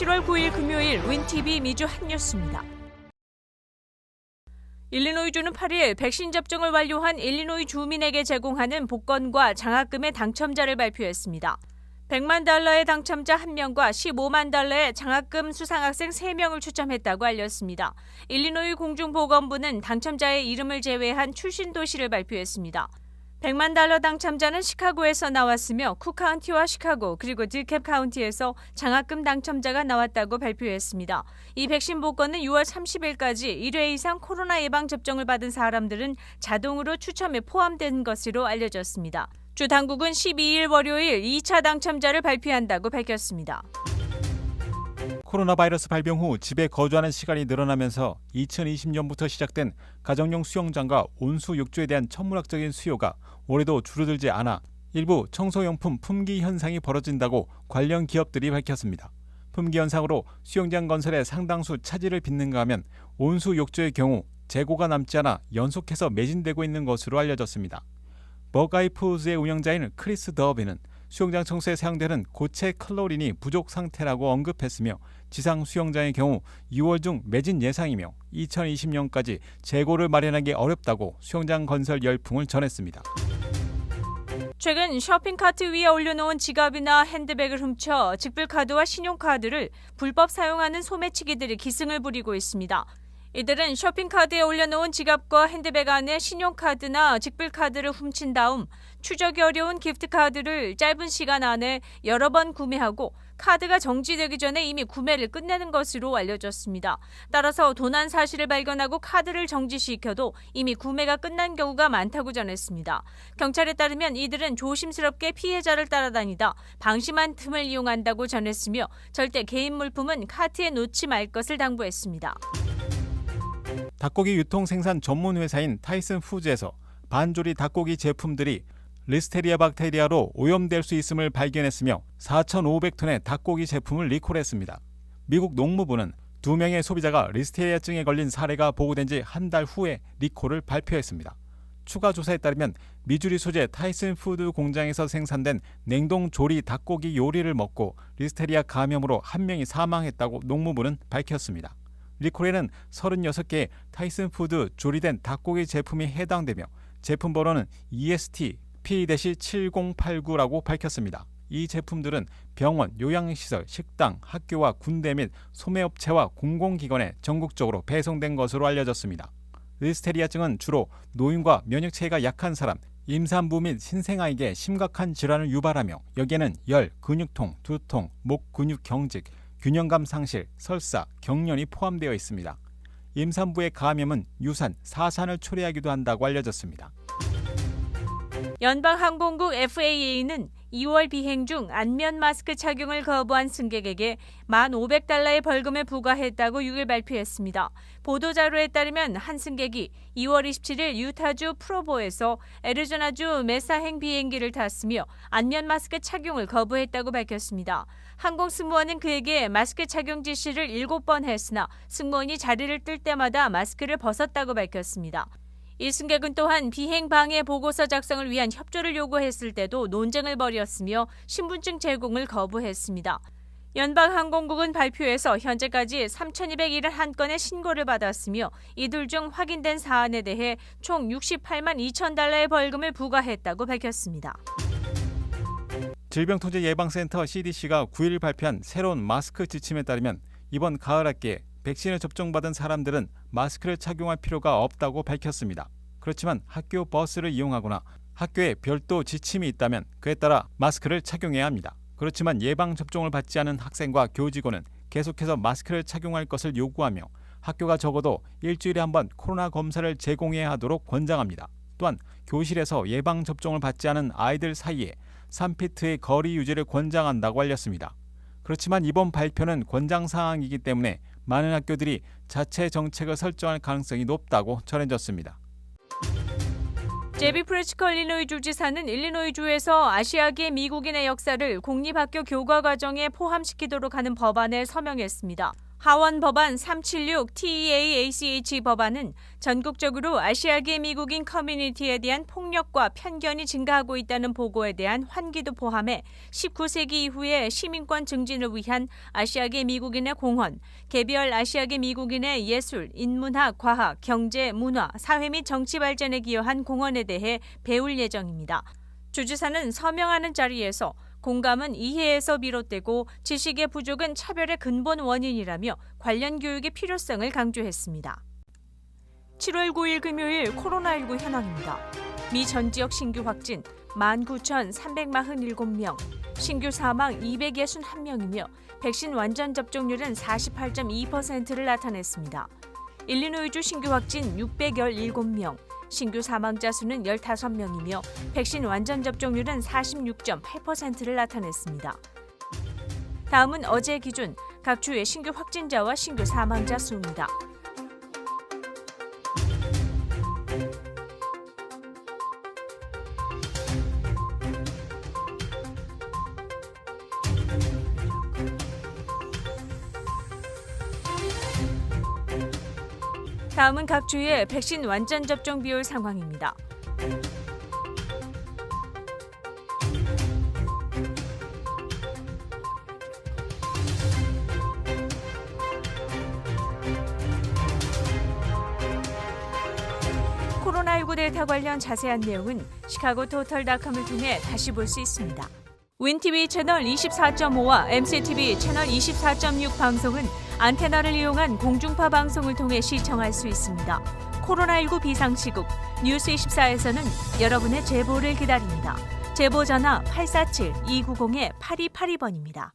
7월 9일 금요일 윈TV 미주 핫뉴스입니다. 일리노이주는 8일 백신 접종을 완료한 일리노이 주민에게 제공하는 복권과 장학금의 당첨자를 발표했습니다. 100만 달러의 당첨자 1명과 15만 달러의 장학금 수상학생 3명을 추첨했다고 알렸습니다. 일리노이 공중보건부는 당첨자의 이름을 제외한 출신 도시를 발표했습니다. 100만 달러 당첨자는 시카고에서 나왔으며 쿡 카운티와 시카고 그리고 드캡 카운티에서 장학금 당첨자가 나왔다고 발표했습니다. 이 백신 복권은 6월 30일까지 1회 이상 코로나 예방 접종을 받은 사람들은 자동으로 추첨에 포함된 것으로 알려졌습니다. 주 당국은 12일 월요일 2차 당첨자를 발표한다고 밝혔습니다. 코로나 바이러스 발병 후 집에 거주하는 시간이 늘어나면서 2020년부터 시작된 가정용 수영장과 온수 욕조에 대한 천문학적인 수요가 올해도 줄어들지 않아 일부 청소용품 품귀 현상이 벌어진다고 관련 기업들이 밝혔습니다. 품귀 현상으로 수영장 건설에 상당수 차질을 빚는가 하면 온수 욕조의 경우 재고가 남지 않아 연속해서 매진되고 있는 것으로 알려졌습니다. 버가이 푸드의 운영자인 크리스 더비는 수영장 청소에 사용되는 고체 클로린이 부족 상태라고 언급했으며 지상 수영장의 경우 6월 중 매진 예상이며 2020년까지 재고를 마련하기 어렵다고 수영장 건설 열풍을 전했습니다. 최근 쇼핑카트 위에 올려놓은 지갑이나 핸드백을 훔쳐 직불카드와 신용카드를 불법 사용하는 소매치기들이 기승을 부리고 있습니다. 이들은 쇼핑카드에 올려놓은 지갑과 핸드백 안에 신용카드나 직불카드를 훔친 다음 추적이 어려운 기프트카드를 짧은 시간 안에 여러 번 구매하고 카드가 정지되기 전에 이미 구매를 끝내는 것으로 알려졌습니다. 따라서 도난 사실을 발견하고 카드를 정지시켜도 이미 구매가 끝난 경우가 많다고 전했습니다. 경찰에 따르면 이들은 조심스럽게 피해자를 따라다니다 방심한 틈을 이용한다고 전했으며 절대 개인 물품은 카트에 놓지 말 것을 당부했습니다. 닭고기 유통 생산 전문 회사인 타이슨 푸즈에서 반조리 닭고기 제품들이 리스테리아 박테리아로 오염될 수 있음을 발견했으며 4,500톤의 닭고기 제품을 리콜했습니다. 미국 농무부는 2명의 소비자가 리스테리아증에 걸린 사례가 보고된 지 한 달 후에 리콜을 발표했습니다. 추가 조사에 따르면 미주리 소재 타이슨 푸드 공장에서 생산된 냉동 조리 닭고기 요리를 먹고 리스테리아 감염으로 1명이 사망했다고 농무부는 밝혔습니다. 리콜에는 36개의 타이슨 푸드 조리된 닭고기 제품이 해당되며 제품 번호는 EST P-7089라고 밝혔습니다. 이 제품들은 병원, 요양시설, 식당, 학교와 군대 및 소매업체와 공공기관에 전국적으로 배송된 것으로 알려졌습니다. 리스테리아증은 주로 노인과 면역체계가 약한 사람, 임산부 및 신생아에게 심각한 질환을 유발하며 여기에는 열, 근육통, 두통, 목 근육 경직, 균형감 상실, 설사, 경련이 포함되어 있습니다. 임산부의 감염은 유산, 사산을 초래하기도 한다고 알려졌습니다. 연방항공국 FAA는 2월 비행 중 안면 마스크 착용을 거부한 승객에게 1,500달러의 벌금을 부과했다고 6일 발표했습니다. 보도자료에 따르면 한 승객이 2월 27일 유타주 프로보에서 애리조나주 메사행 비행기를 탔으며 안면 마스크 착용을 거부했다고 밝혔습니다. 항공승무원은 그에게 마스크 착용 지시를 7번 했으나 승무원이 자리를 뜰 때마다 마스크를 벗었다고 밝혔습니다. 이 승객은 또한 비행 방해 보고서 작성을 위한 협조를 요구했을 때도 논쟁을 벌였으며 신분증 제공을 거부했습니다. 연방항공국은 발표에서 현재까지 3,271건의 신고를 받았으며 이들 중 확인된 사안에 대해 총 68만 2천 달러의 벌금을 부과했다고 밝혔습니다. 질병통제예방센터 CDC가 9일 발표한 새로운 마스크 지침에 따르면 이번 가을 학기에 백신을 접종받은 사람들은 마스크를 착용할 필요가 없다고 밝혔습니다. 그렇지만 학교 버스를 이용하거나 학교에 별도 지침이 있다면 그에 따라 마스크를 착용해야 합니다. 그렇지만 예방접종을 받지 않은 학생과 교직원은 계속해서 마스크를 착용할 것을 요구하며 학교가 적어도 일주일에 한 번 코로나 검사를 제공해야 하도록 권장합니다. 또한 교실에서 예방접종을 받지 않은 아이들 사이에 3피트의 거리 유지를 권장한다고 알렸습니다. 그렇지만 이번 발표는 권장사항이기 때문에 많은 학교들이 자체 정책을 설정할 가능성이 높다고 전해졌습니다. 제비 프레츠커 일리노이 주지사는 일리노이주에서 아시아계 미국인의 역사를 공립학교 교과 과정에 포함시키도록 하는 법안에 서명했습니다. 하원 법안 376 TEA-ACH 법안은 전국적으로 아시아계 미국인 커뮤니티에 대한 폭력과 편견이 증가하고 있다는 보고에 대한 환기도 포함해 19세기 이후의 시민권 증진을 위한 아시아계 미국인의 공헌, 개별 아시아계 미국인의 예술, 인문학, 과학, 경제, 문화, 사회 및 정치 발전에 기여한 공헌에 대해 배울 예정입니다. 주지사는 서명하는 자리에서 공감은 이해에서 비롯되고 지식의 부족은 차별의 근본 원인이라며 관련 교육의 필요성을 강조했습니다. 7월 9일 금요일 코로나19 현황입니다. 미 전 지역 신규 확진 19,347명, 신규 사망 261명이며 백신 완전 접종률은 48.2%를 나타냈습니다. 일리노이주 신규 확진 617명, 신규 사망자 수는 15명이며 백신 완전 접종률은 46.8%를 나타냈습니다. 다음은 어제 기준 각 주의 신규 확진자와 신규 사망자 수입니다. 다음은 각 주의 백신 완전 접종 비율 상황입니다. 코로나19 데이터 관련 자세한 내용은 시카고토털닷컴을 통해 다시 볼 수 있습니다. 윈TV 채널 24.5와 MCTV 채널 24.6 방송은 안테나를 이용한 공중파 방송을 통해 시청할 수 있습니다. 코로나19 비상시국 뉴스24에서는 여러분의 제보를 기다립니다. 제보 전화 847-290-8282번입니다.